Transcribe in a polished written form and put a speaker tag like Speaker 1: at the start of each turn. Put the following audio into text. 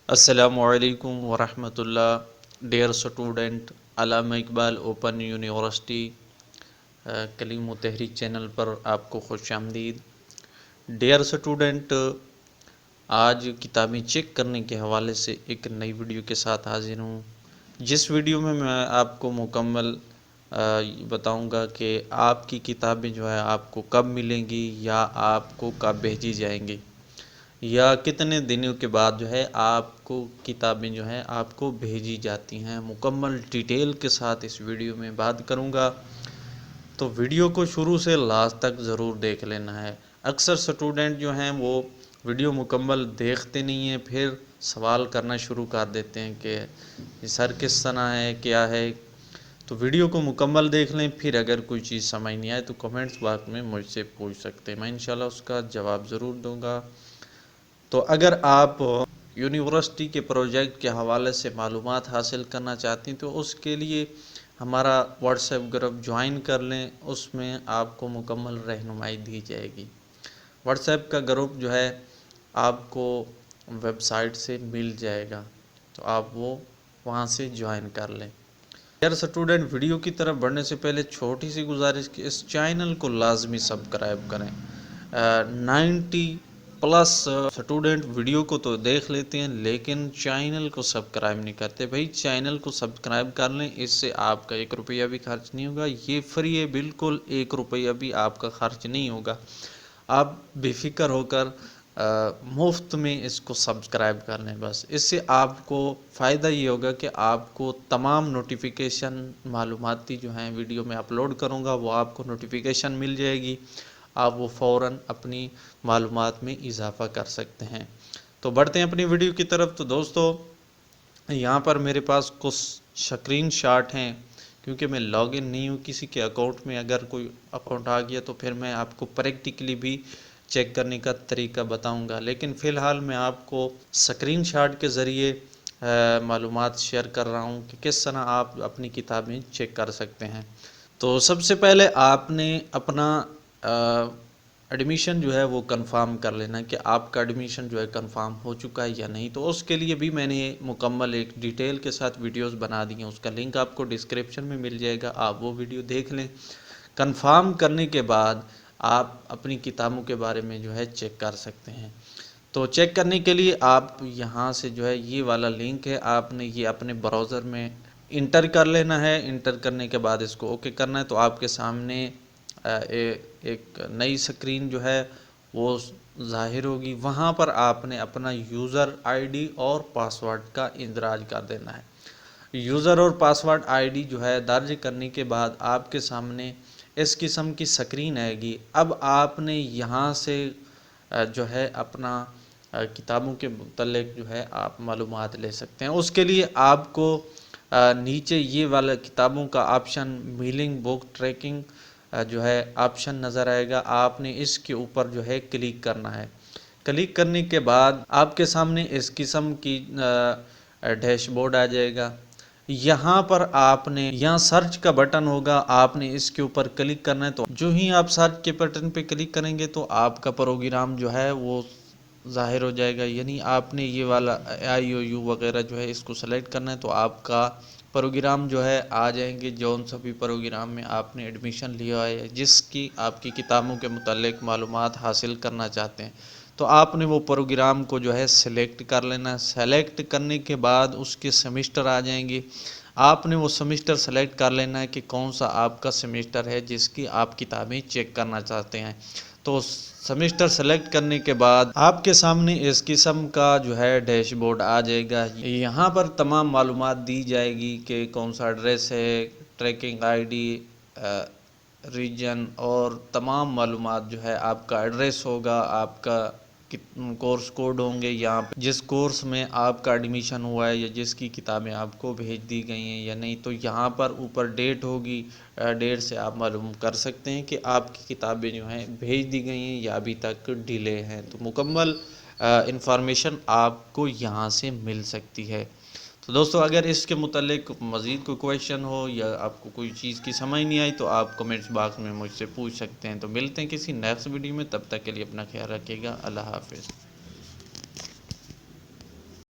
Speaker 1: السلام علیکم ورحمۃ اللہ۔ ڈیئر اسٹوڈنٹ، علامہ اقبال اوپن یونیورسٹی کلیم و تحریک چینل پر آپ کو خوش آمدید۔ ڈیئر اسٹوڈنٹ، آج کتابیں چیک کرنے کے حوالے سے ایک نئی ویڈیو کے ساتھ حاضر ہوں، جس ویڈیو میں آپ کو مکمل بتاؤں گا کہ آپ کی کتابیں جو ہے آپ کو کب ملیں گی یا آپ کو کب بھیجی جائیں گی، یا کتنے دنوں کے بعد جو ہے آپ کو کتابیں جو ہیں آپ کو بھیجی جاتی ہیں۔ مکمل ڈیٹیل کے ساتھ اس ویڈیو میں بات کروں گا، تو ویڈیو کو شروع سے لاسٹ تک ضرور دیکھ لینا ہے۔ اکثر سٹوڈنٹ جو ہیں وہ ویڈیو مکمل دیکھتے نہیں ہیں، پھر سوال کرنا شروع کر دیتے ہیں کہ سر کس طرح ہے، کیا ہے۔ تو ویڈیو کو مکمل دیکھ لیں، پھر اگر کوئی چیز سمجھ نہیں آئے تو کمنٹس باکس میں مجھ سے پوچھ سکتے ہیں، میں انشاءاللہ اس کا جواب ضرور دوں گا۔ تو اگر آپ یونیورسٹی کے پروجیکٹ کے حوالے سے معلومات حاصل کرنا چاہتے ہیں تو اس کے لیے ہمارا واٹس ایپ گروپ جوائن کر لیں، اس میں آپ کو مکمل رہنمائی دی جائے گی۔ واٹس ایپ کا گروپ جو ہے آپ کو ویب سائٹ سے مل جائے گا، تو آپ وہ وہاں سے جوائن کر لیں۔ ڈیئر اسٹوڈنٹ، ویڈیو کی طرف بڑھنے سے پہلے چھوٹی سی گزارش کہ اس چینل کو لازمی سبسکرائب کریں۔ 90+ سٹوڈنٹ ویڈیو کو تو دیکھ لیتے ہیں لیکن چینل کو سبسکرائب نہیں کرتے۔ بھائی چینل کو سبسکرائب کر لیں، اس سے آپ کا 1 روپیہ بھی خرچ نہیں ہوگا، یہ فری ہے بالکل، 1 روپیہ بھی آپ کا خرچ نہیں ہوگا۔ آپ بے فکر ہو کر مفت میں اس کو سبسکرائب کر لیں بس۔ اس سے آپ کو فائدہ یہ ہوگا کہ آپ کو تمام نوٹیفیکیشن معلوماتی جو ہیں ویڈیو میں اپلوڈ کروں گا وہ آپ کو نوٹیفیکیشن مل جائے گی، آپ وہ فوراً اپنی معلومات میں اضافہ کر سکتے ہیں۔ تو بڑھتے ہیں اپنی ویڈیو کی طرف۔ تو دوستو، یہاں پر میرے پاس کچھ اسکرین شاٹ ہیں، کیونکہ میں لاگ ان نہیں ہوں کسی کے اکاؤنٹ میں۔ اگر کوئی اکاؤنٹ آ گیا تو پھر میں آپ کو پریکٹیکلی بھی چیک کرنے کا طریقہ بتاؤں گا، لیکن فی الحال میں آپ کو اسکرین شاٹ کے ذریعے معلومات شیئر کر رہا ہوں کہ کس طرح آپ اپنی کتابیں چیک کر سکتے ہیں۔ تو سب سے پہلے آپ نے اپنا ایڈمیشن جو ہے وہ کنفرم کر لینا کہ آپ کا ایڈمیشن جو ہے کنفرم ہو چکا ہے یا نہیں۔ تو اس کے لیے بھی میں نے مکمل ایک ڈیٹیل کے ساتھ ویڈیوز بنا دی ہیں، اس کا لنک آپ کو ڈسکرپشن میں مل جائے گا، آپ وہ ویڈیو دیکھ لیں۔ کنفرم کرنے کے بعد آپ اپنی کتابوں کے بارے میں جو ہے چیک کر سکتے ہیں۔ تو چیک کرنے کے لیے آپ یہاں سے جو ہے یہ والا لنک ہے، آپ نے یہ اپنے براؤزر میں انٹر کر لینا ہے۔ انٹر کرنے کے بعد اس کو اوکے کرنا ہے، تو آپ کے سامنے ایک نئی سکرین جو ہے وہ ظاہر ہوگی۔ وہاں پر آپ نے اپنا یوزر آئی ڈی اور پاسورڈ کا اندراج کر دینا ہے۔ یوزر اور پاسورڈ آئی ڈی جو ہے درج کرنے کے بعد آپ کے سامنے اس قسم کی سکرین آئے گی۔ اب آپ نے یہاں سے جو ہے اپنا کتابوں کے متعلق جو ہے آپ معلومات لے سکتے ہیں۔ اس کے لیے آپ کو نیچے یہ والا کتابوں کا آپشن میلنگ بک ٹریکنگ جو ہے آپشن نظر آئے گا، آپ نے اس کے اوپر جو ہے کلک کرنا ہے۔ کلک کرنے کے بعد آپ کے سامنے اس قسم کی ڈیش بورڈ آ جائے گا۔ یہاں پر آپ نے یہاں سرچ کا بٹن ہوگا، آپ نے اس کے اوپر کلک کرنا ہے۔ تو جو ہی آپ سرچ کے بٹن پہ کلک کریں گے تو آپ کا پروگرام جو ہے وہ ظاہر ہو جائے گا، یعنی آپ نے یہ والا IOU وغیرہ جو ہے اس کو سلیکٹ کرنا ہے، تو آپ کا پروگرام جو ہے آ جائیں گے، جون سا بھی پروگرام میں آپ نے ایڈمیشن لیا ہے، جس کی آپ کی کتابوں کے متعلق معلومات حاصل کرنا چاہتے ہیں، تو آپ نے وہ پروگرام کو جو ہے سلیکٹ کر لینا ہے۔ سلیکٹ کرنے کے بعد اس کے سیمسٹر آ جائیں گے، آپ نے وہ سیمسٹر سلیکٹ کر لینا ہے کہ کون سا آپ کا سیمسٹر ہے جس کی آپ کتابیں چیک کرنا چاہتے ہیں۔ تو سیمسٹر سلیکٹ کرنے کے بعد آپ کے سامنے اس قسم کا جو ہے ڈیش بورڈ آ جائے گا۔ یہاں پر تمام معلومات دی جائے گی کہ کون سا ایڈریس ہے، ٹریکنگ آئی ڈی، ریجن اور تمام معلومات جو ہے آپ کا ایڈریس ہوگا، آپ کا کورس کوڈ ہوں گے، یہاں پہ جس کورس میں آپ کا ایڈمیشن ہوا ہے یا جس کی کتابیں آپ کو بھیج دی گئی ہیں یا نہیں، تو یہاں پر اوپر ڈیٹ ہوگی، ڈیٹ سے آپ معلوم کر سکتے ہیں کہ آپ کی کتابیں جو ہیں بھیج دی گئی ہیں یا ابھی تک ڈیلے ہیں۔ تو مکمل انفارمیشن آپ کو یہاں سے مل سکتی ہے۔ تو دوستو، اگر اس کے متعلق مزید کوئی کویشچن ہو یا آپ کو کوئی چیز کی سمجھ نہیں آئی تو آپ کمنٹس باکس میں مجھ سے پوچھ سکتے ہیں۔ تو ملتے ہیں کسی نیکسٹ ویڈیو میں، تب تک کے لیے اپنا خیال رکھیے گا۔ اللہ حافظ۔